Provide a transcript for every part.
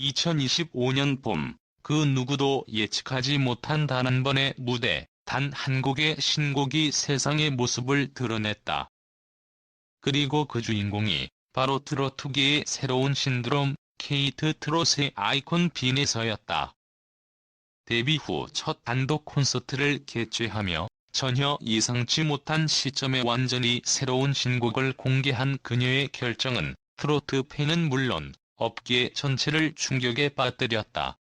2025년 봄, 그 누구도 예측하지 못한 단 한 번의 무대, 단 한 곡의 신곡이 세상의 모습을 드러냈다. 그리고 그 주인공이 바로 트로트계의 새로운 신드롬, 케이트 트롯의 아이콘 빈에서였다. 데뷔 후 첫 단독 콘서트를 개최하며 전혀 예상치 못한 시점에 완전히 새로운 신곡을 공개한 그녀의 결정은 트로트 팬은 물론 업계 전체를 충격에 빠뜨렸다.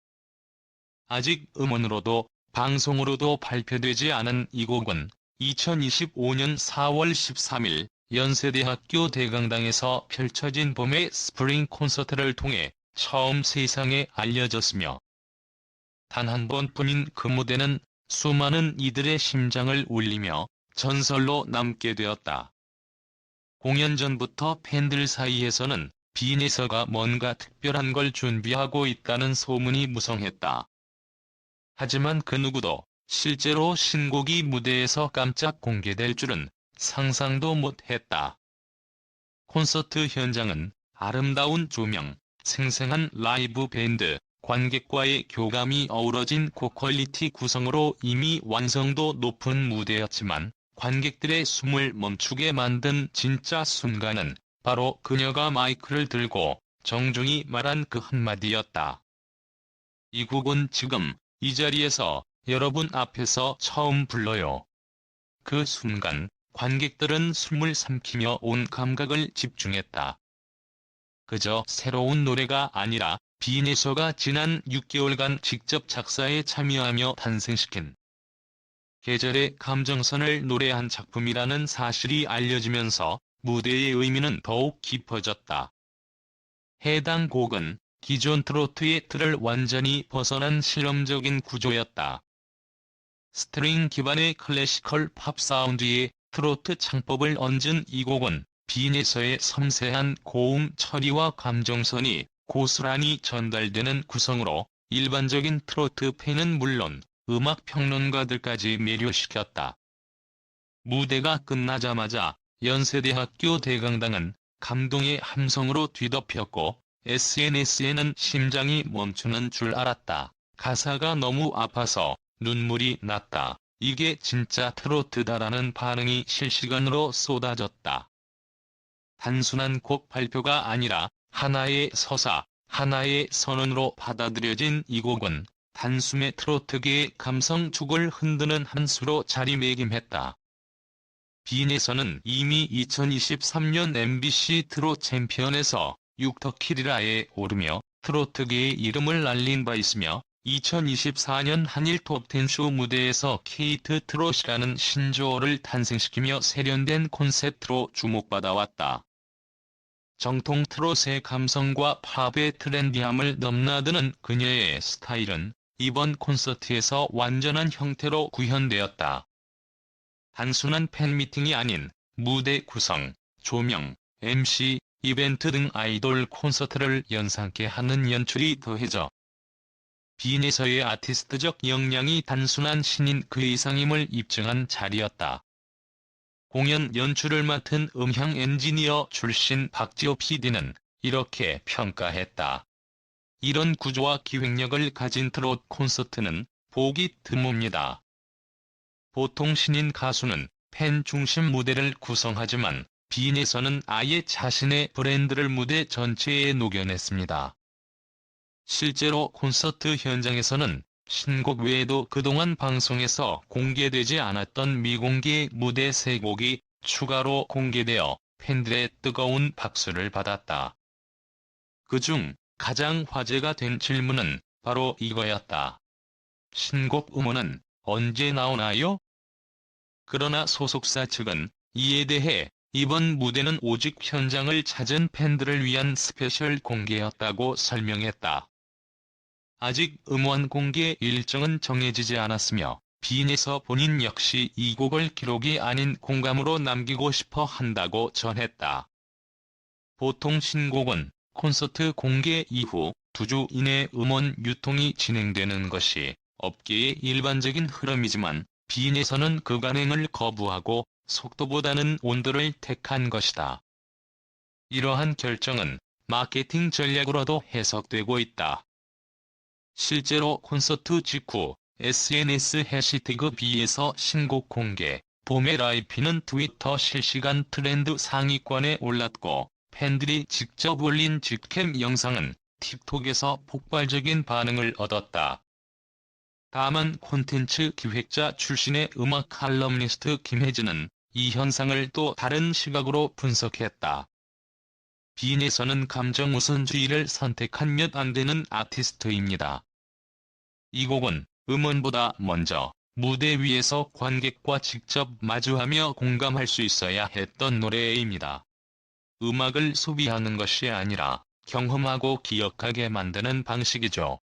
아직 음원으로도 방송으로도 발표되지 않은 이 곡은 2025년 4월 13일 연세대학교 대강당에서 펼쳐진 봄의 스프링 콘서트를 통해 처음 세상에 알려졌으며, 단 한 번뿐인 그 무대는 수많은 이들의 심장을 울리며 전설로 남게 되었다. 공연 전부터 팬들 사이에서는 빈에서가 뭔가 특별한 걸 준비하고 있다는 소문이 무성했다. 하지만 그 누구도 실제로 신곡이 무대에서 깜짝 공개될 줄은 상상도 못했다. 콘서트 현장은 아름다운 조명, 생생한 라이브 밴드, 관객과의 교감이 어우러진 고퀄리티 구성으로 이미 완성도 높은 무대였지만, 관객들의 숨을 멈추게 만든 진짜 순간은 바로 그녀가 마이크를 들고 정중히 말한 그 한마디였다. 이 곡은 지금 이 자리에서 여러분 앞에서 처음 불러요. 그 순간 관객들은 숨을 삼키며 온 감각을 집중했다. 그저 새로운 노래가 아니라 빈에서가 지난 6개월간 직접 작사에 참여하며 탄생시킨 계절의 감정선을 노래한 작품이라는 사실이 알려지면서 무대의 의미는 더욱 깊어졌다. 해당 곡은 기존 트로트의 틀을 완전히 벗어난 실험적인 구조였다. 스트링 기반의 클래시컬 팝 사운드에 트로트 창법을 얹은 이 곡은 빈에서의 섬세한 고음 처리와 감정선이 고스란히 전달되는 구성으로 일반적인 트로트 팬은 물론 음악 평론가들까지 매료시켰다. 무대가 끝나자마자 연세대학교 대강당은 감동의 함성으로 뒤덮였고, SNS에는 심장이 멈추는 줄 알았다. 가사가 너무 아파서 눈물이 났다. 이게 진짜 트로트다라는 반응이 실시간으로 쏟아졌다. 단순한 곡 발표가 아니라 하나의 서사, 하나의 선언으로 받아들여진 이 곡은 단숨에 트로트계의 감성축을 흔드는 한 수로 자리매김했다. 빈에서는 이미 2023년 MBC 트롯 챔피언에서 육터키리라에 오르며 트로트계의 이름을 알린 바 있으며, 2024년 한일 톱10쇼 무대에서 케이트 트롯이라는 신조어를 탄생시키며 세련된 콘셉트로 주목받아왔다. 정통 트롯의 감성과 팝의 트렌디함을 넘나드는 그녀의 스타일은 이번 콘서트에서 완전한 형태로 구현되었다. 단순한 팬미팅이 아닌 무대 구성, 조명, MC, 이벤트 등 아이돌 콘서트를 연상케 하는 연출이 더해져 빈에서의 아티스트적 역량이 단순한 신인 그 이상임을 입증한 자리였다. 공연 연출을 맡은 음향 엔지니어 출신 박지호 PD는 이렇게 평가했다. 이런 구조와 기획력을 가진 트롯 콘서트는 보기 드뭅니다. 보통 신인 가수는 팬 중심 무대를 구성하지만 빈에서는 아예 자신의 브랜드를 무대 전체에 녹여냈습니다. 실제로 콘서트 현장에서는 신곡 외에도 그동안 방송에서 공개되지 않았던 미공개 무대 3곡이 추가로 공개되어 팬들의 뜨거운 박수를 받았다. 그중 가장 화제가 된 질문은 바로 이거였다. 신곡 음원은 언제 나오나요? 그러나 소속사 측은 이에 대해 이번 무대는 오직 현장을 찾은 팬들을 위한 스페셜 공개였다고 설명했다. 아직 음원 공개 일정은 정해지지 않았으며, 빈에서 본인 역시 이 곡을 기록이 아닌 공감으로 남기고 싶어 한다고 전했다. 보통 신곡은 콘서트 공개 이후 2주 이내 음원 유통이 진행되는 것이 업계의 일반적인 흐름이지만, 빈에서는 그 간행을 거부하고 속도보다는 온도를 택한 것이다. 이러한 결정은 마케팅 전략으로도 해석되고 있다. 실제로 콘서트 직후 SNS 해시태그 B에서 신곡 공개, 봄의 라이피는 트위터 실시간 트렌드 상위권에 올랐고, 팬들이 직접 올린 직캠 영상은 틱톡에서 폭발적인 반응을 얻었다. 다만 콘텐츠 기획자 출신의 음악 칼럼니스트 김혜진은 이 현상을 또 다른 시각으로 분석했다. 빈에서는 감정 우선주의를 선택한 몇 안 되는 아티스트입니다. 이 곡은 음원보다 먼저 무대 위에서 관객과 직접 마주하며 공감할 수 있어야 했던 노래입니다. 음악을 소비하는 것이 아니라 경험하고 기억하게 만드는 방식이죠.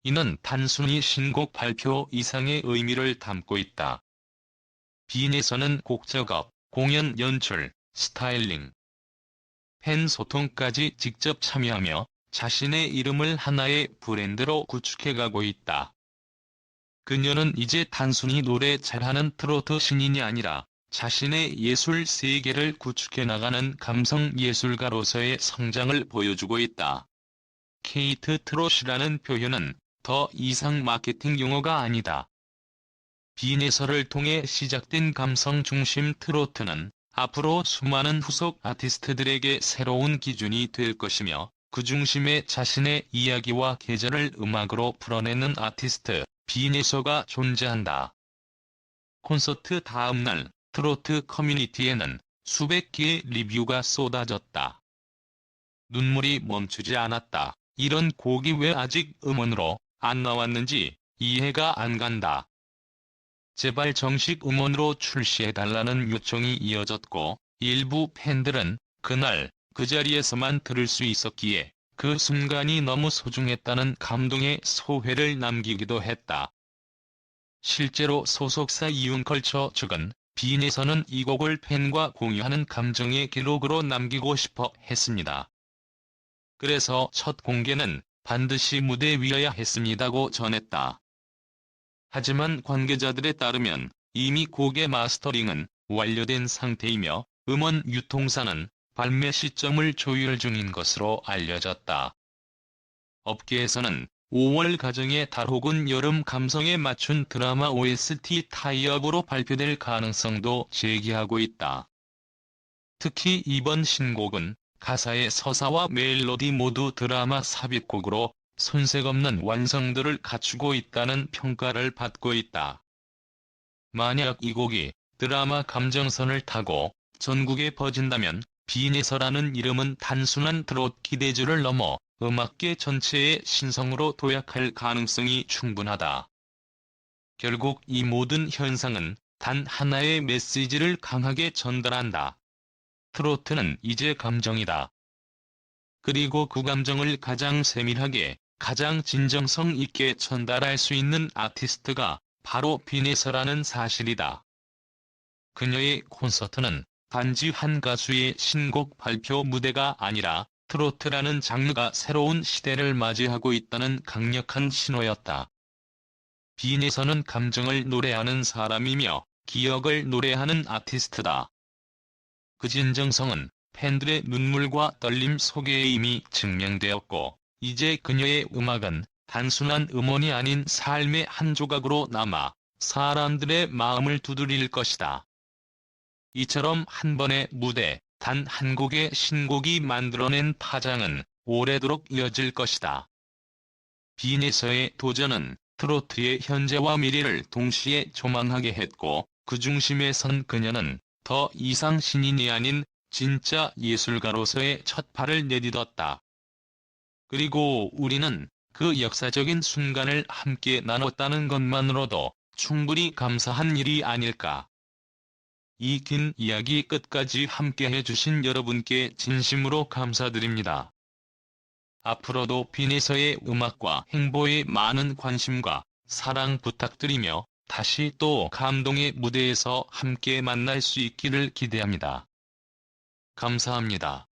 이는 단순히 신곡 발표 이상의 의미를 담고 있다. 빈에서는 곡 작업, 공연 연출, 스타일링, 팬 소통까지 직접 참여하며 자신의 이름을 하나의 브랜드로 구축해가고 있다. 그녀는 이제 단순히 노래 잘하는 트로트 신인이 아니라 자신의 예술 세계를 구축해 나가는 감성 예술가로서의 성장을 보여주고 있다. 케이트 트롯이라는 표현은 더 이상 마케팅 용어가 아니다. 빈에서를 통해 시작된 감성 중심 트로트는 앞으로 수많은 후속 아티스트들에게 새로운 기준이 될 것이며, 그 중심에 자신의 이야기와 계절을 음악으로 풀어내는 아티스트, 빈에서가 존재한다. 콘서트 다음 날, 트로트 커뮤니티에는 수백 개의 리뷰가 쏟아졌다. 눈물이 멈추지 않았다. 이런 곡이 왜 아직 음원으로 안 나왔는지 이해가 안 간다. 제발 정식 음원으로 출시해달라는 요청이 이어졌고, 일부 팬들은 그날 그 자리에서만 들을 수 있었기에 그 순간이 너무 소중했다는 감동의 소회를 남기기도 했다. 실제로 소속사 이윤컬처 측은 빈에서는 이 곡을 팬과 공유하는 감정의 기록으로 남기고 싶어 했습니다. 그래서 첫 공개는 반드시 무대 위여야 했습니다고 전했다. 하지만 관계자들에 따르면 이미 곡의 마스터링은 완료된 상태이며 음원 유통사는 발매 시점을 조율 중인 것으로 알려졌다. 업계에서는 5월 가정의 달 혹은 여름 감성에 맞춘 드라마 OST 타이업으로 발표될 가능성도 제기하고 있다. 특히 이번 신곡은 가사의 서사와 멜로디 모두 드라마 삽입곡으로 손색 없는 완성도를 갖추고 있다는 평가를 받고 있다. 만약 이 곡이 드라마 감정선을 타고 전국에 퍼진다면 빈에서라는 이름은 단순한 트롯 기대주를 넘어 음악계 전체의 신성으로 도약할 가능성이 충분하다. 결국 이 모든 현상은 단 하나의 메시지를 강하게 전달한다. 트로트는 이제 감정이다. 그리고 그 감정을 가장 세밀하게, 가장 진정성 있게 전달할 수 있는 아티스트가 바로 빈에서라는 사실이다. 그녀의 콘서트는 단지 한 가수의 신곡 발표 무대가 아니라 트로트라는 장르가 새로운 시대를 맞이하고 있다는 강력한 신호였다. 빈에서는 감정을 노래하는 사람이며 기억을 노래하는 아티스트다. 그 진정성은 팬들의 눈물과 떨림 속에 이미 증명되었고, 이제 그녀의 음악은 단순한 음원이 아닌 삶의 한 조각으로 남아 사람들의 마음을 두드릴 것이다. 이처럼 한 번의 무대, 단 한 곡의 신곡이 만들어낸 파장은 오래도록 이어질 것이다. 빈에서의 도전은 트로트의 현재와 미래를 동시에 조망하게 했고, 그 중심에 선 그녀는 더 이상 신인이 아닌 진짜 예술가로서의 첫 발을 내딛었다. 그리고 우리는 그 역사적인 순간을 함께 나눴다는 것만으로도 충분히 감사한 일이 아닐까. 이 긴 이야기 끝까지 함께 해주신 여러분께 진심으로 감사드립니다. 앞으로도 빈에서의 음악과 행보에 많은 관심과 사랑 부탁드리며 다시 또 감동의 무대에서 함께 만날 수 있기를 기대합니다. 감사합니다.